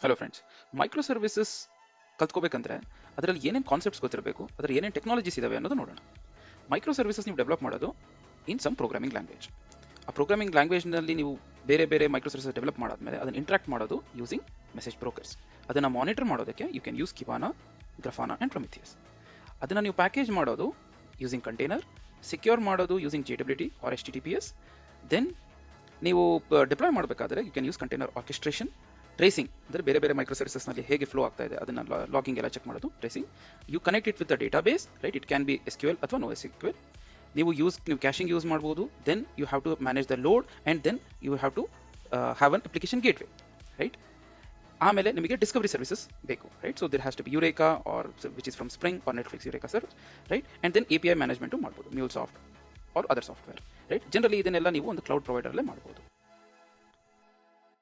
Hello friends, micro services ಕಲ್ತ್ಕೋಬೇಕಂದ್ರೆ ಅದರಲ್ಲಿ ಏನೇನು concepts ಗೊತ್ತಿರಬೇಕು, ಅದರ ಏನೇನು ಟೆಕ್ನಾಲಜೀಸ್ ಇದಾವೆ ಅನ್ನೋದು ನೋಡೋಣ. ಮೈಕ್ರೋ ಸರ್ವಿಸಸ್ ನೀವು ಡೆವಲಪ್ ಮಾಡೋದು ಇನ್ ಸಮ್ ಪ್ರೋಗ್ರಾಮಿಂಗ್ ಲ್ಯಾಂಗ್ವೇಜ್. ಆ ಪ್ರೋಗ್ರಾಮಿಂಗ್ ಲ್ಯಾಂಗ್ವೇಜ್ನಲ್ಲಿ ನೀವು ಬೇರೆ ಮೈಕ್ರೋ ಸರ್ವಿಸಸ್ ಡೆವಲಪ್ ಮಾಡಾದ್ಮೇಲೆ ಅದನ್ನು ಇಂಟ್ರಾಕ್ಟ್ ಮಾಡೋದು ಯೂಸಿಂಗ್ ಮೆಸೇಜ್ ಬ್ರೋಕರ್ಸ್. ಅದನ್ನು ಮಾನಿಟರ್ ಮಾಡೋದಕ್ಕೆ you can use Kibana, Grafana and Prometheus. ಅದನ್ನು ನೀವು ಪ್ಯಾಕೇಜ್ ಮಾಡೋದು ಯೂಸಿಂಗ್ ಕಂಟೈನರ್, ಸೆಕ್ಯೂರ್ ಮಾಡೋದು using JWT or HTTPS. Then ನೀವು ಡಿಪ್ಲಾಯ್ ಮಾಡಬೇಕಾದ್ರೆ you can use container orchestration. Tracing ಅಂದರೆ ಬೇರೆ ಮೈಕ್ರೋ ಸರ್ವಿಸಸ್ನಲ್ಲಿ ಹೇಗೆ ಫ್ಲೋ ಆಗ್ತಾ ಇದೆ ಅದನ್ನು ಲಾಗಿಂಗ್ ಎಲ್ಲ ಚೆಕ್ ಮಾಡೋದು tracing. You connect it with the database, right? It can be SQL ಅಥವಾ NoSQL. ನೀವು ಕ್ಯಾಶಿಂಗ್ ಯೂಸ್ ಮಾಡ್ಬೋದು. Then you have to manage the load and then you have to have an application gateway, right? ಆಮೇಲೆ ನಿಮಗೆ discovery services ಬೇಕು, right? So there has to be Eureka or which is from Spring or Netflix Eureka service, right? And then API management ಮಾಡ್ಬೋದು, MuleSoft or other software, right? Generally ಇದನ್ನೆಲ್ಲ ನೀವು ಒಂದು cloud ಪ್ರೊವೈಡರಲ್ಲೇ ಮಾಡ್ಬೋದು.